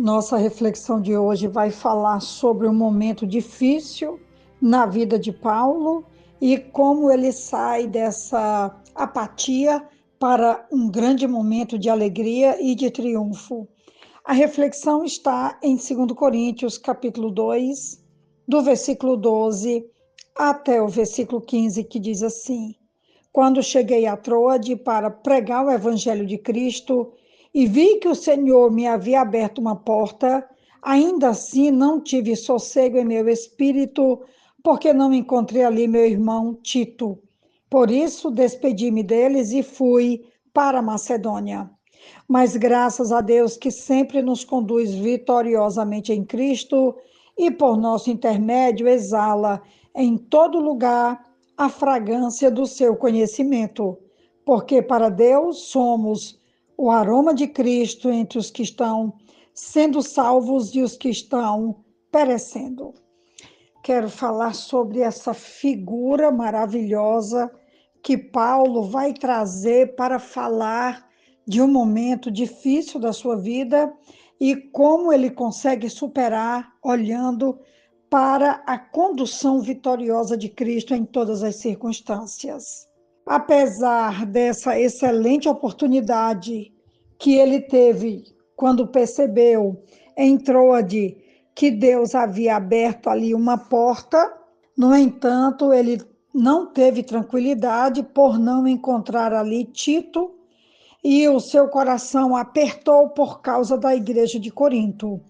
Nossa reflexão de hoje vai falar sobre um momento difícil na vida de Paulo e como ele sai dessa apatia para um grande momento de alegria e de triunfo. A reflexão está em 2 Coríntios, capítulo 2, do versículo 12 até o versículo 15, que diz assim: Quando cheguei a Troade para pregar o evangelho de Cristo e vi que o Senhor me havia aberto uma porta, ainda assim não tive sossego em meu espírito, porque não encontrei ali meu irmão Tito. Por isso despedi-me deles e fui para a Macedônia. Mas graças a Deus que sempre nos conduz vitoriosamente em Cristo e por nosso intermédio exala em todo lugar a fragrância do seu conhecimento, porque para Deus somos o aroma de Cristo entre os que estão sendo salvos e os que estão perecendo. Quero falar sobre essa figura maravilhosa que Paulo vai trazer para falar de um momento difícil da sua vida e como ele consegue superar olhando para a condução vitoriosa de Cristo em todas as circunstâncias. Apesar dessa excelente oportunidade que ele teve quando percebeu em Troade que Deus havia aberto ali uma porta, no entanto, ele não teve tranquilidade por não encontrar ali Tito e o seu coração apertou por causa da igreja de Corinto.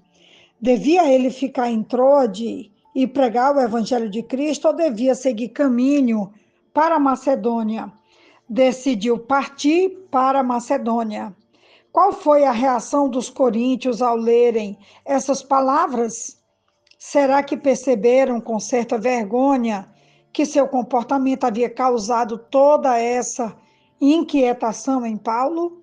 Devia ele ficar em Troade e pregar o evangelho de Cristo ou devia seguir caminho para a Macedônia? Decidiu partir para a Macedônia. Qual foi a reação dos coríntios ao lerem essas palavras? Será que perceberam com certa vergonha que seu comportamento havia causado toda essa inquietação em Paulo,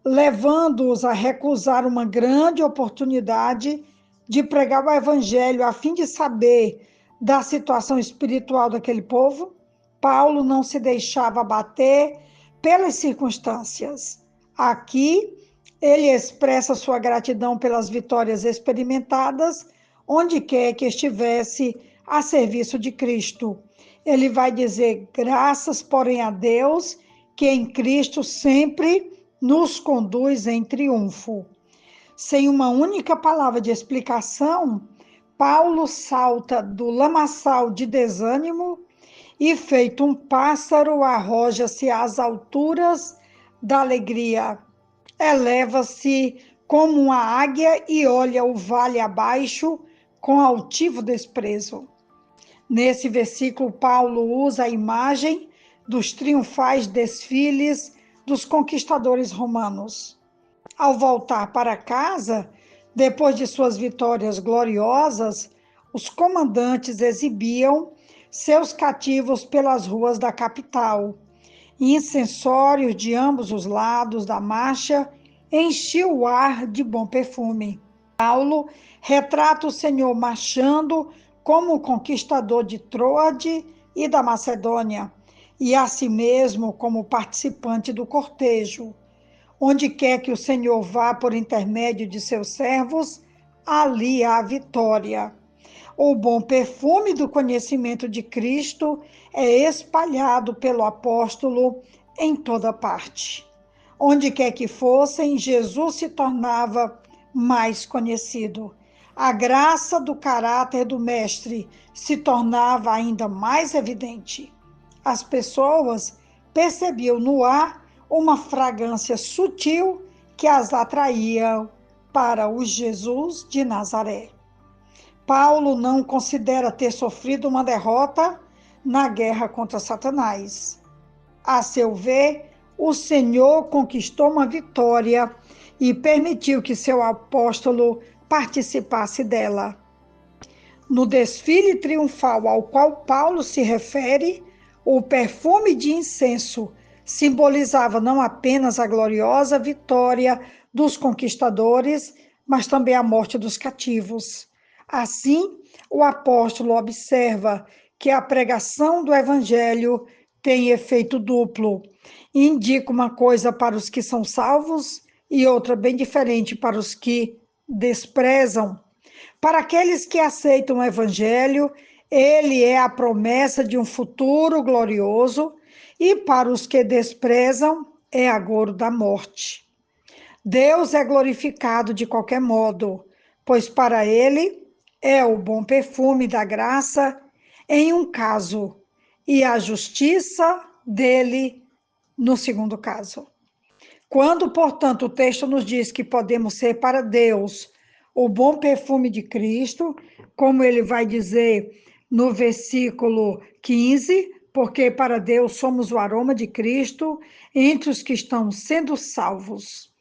levando-os a recusar uma grande oportunidade de pregar o evangelho a fim de saber da situação espiritual daquele povo? Paulo não se deixava abater pelas circunstâncias. Aqui, ele expressa sua gratidão pelas vitórias experimentadas, onde quer que estivesse a serviço de Cristo. Ele vai dizer: graças, porém, a Deus, que em Cristo sempre nos conduz em triunfo. Sem uma única palavra de explicação, Paulo salta do lamaçal de desânimo e, feito um pássaro, arroja-se às alturas da alegria. Eleva-se como uma águia e olha o vale abaixo com altivo desprezo. Nesse versículo, Paulo usa a imagem dos triunfais desfiles dos conquistadores romanos. Ao voltar para casa, depois de suas vitórias gloriosas, os comandantes exibiam seus cativos pelas ruas da capital. Incensórios de ambos os lados da marcha enchiam o ar de bom perfume. Paulo retrata o Senhor marchando como conquistador de Troade e da Macedônia, e a si mesmo como participante do cortejo. Onde quer que o Senhor vá por intermédio de seus servos, ali há vitória. O bom perfume do conhecimento de Cristo é espalhado pelo apóstolo em toda parte. Onde quer que fossem, Jesus se tornava mais conhecido. A graça do caráter do Mestre se tornava ainda mais evidente. As pessoas percebiam no ar uma fragrância sutil que as atraía para o Jesus de Nazaré. Paulo não considera ter sofrido uma derrota na guerra contra Satanás. A seu ver, o Senhor conquistou uma vitória e permitiu que seu apóstolo participasse dela. No desfile triunfal ao qual Paulo se refere, o perfume de incenso simbolizava não apenas a gloriosa vitória dos conquistadores, mas também a morte dos cativos. Assim, o apóstolo observa que a pregação do evangelho tem efeito duplo. Indica uma coisa para os que são salvos e outra bem diferente para os que desprezam. Para aqueles que aceitam o Evangelho, ele é a promessa de um futuro glorioso, e para os que desprezam, é agouro da morte. Deus é glorificado de qualquer modo, pois para ele é o bom perfume da graça em um caso, e a justiça dele no segundo caso. Quando, portanto, o texto nos diz que podemos ser para Deus o bom perfume de Cristo, como ele vai dizer no versículo 15, porque para Deus somos o aroma de Cristo entre os que estão sendo salvos.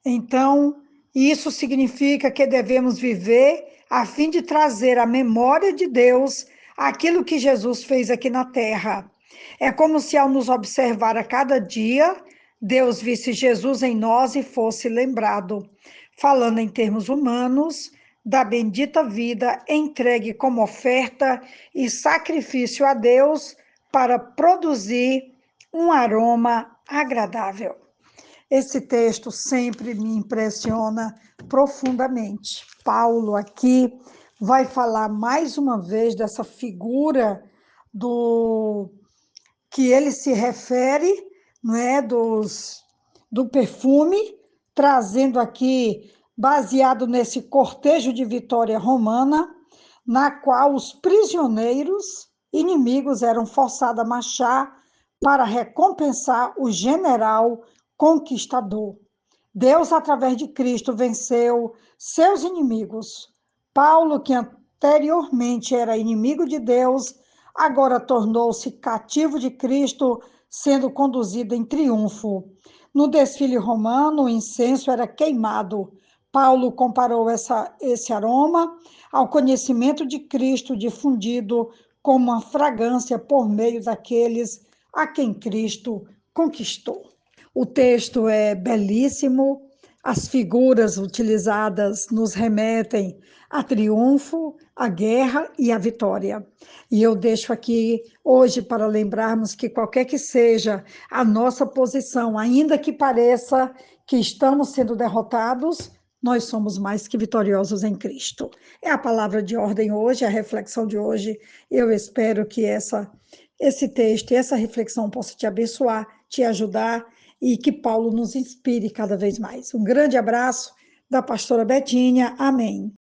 Então, isso significa que devemos viver a fim de trazer à memória de Deus aquilo que Jesus fez aqui na terra. É como se, ao nos observar a cada dia, Deus visse Jesus em nós e fosse lembrado, falando em termos humanos, da bendita vida entregue como oferta e sacrifício a Deus para produzir um aroma agradável. Esse texto sempre me impressiona profundamente. Paulo aqui vai falar mais uma vez dessa figura do que ele se refere, não é, do perfume, trazendo aqui, baseado nesse cortejo de vitória romana, na qual os prisioneiros inimigos eram forçados a marchar para recompensar o general conquistador. Deus, através de Cristo, venceu seus inimigos. Paulo, que anteriormente era inimigo de Deus, agora tornou-se cativo de Cristo, sendo conduzido em triunfo. No desfile romano, o incenso era queimado. Paulo comparou esse aroma ao conhecimento de Cristo difundido como uma fragrância por meio daqueles a quem Cristo conquistou. O texto é belíssimo, as figuras utilizadas nos remetem a triunfo, a guerra e a vitória. E eu deixo aqui hoje para lembrarmos que qualquer que seja a nossa posição, ainda que pareça que estamos sendo derrotados, nós somos mais que vitoriosos em Cristo. É a palavra de ordem hoje, a reflexão de hoje. Eu espero que esse texto e essa reflexão possa te abençoar, te ajudar e que Paulo nos inspire cada vez mais. Um grande abraço da pastora Betinha. Amém.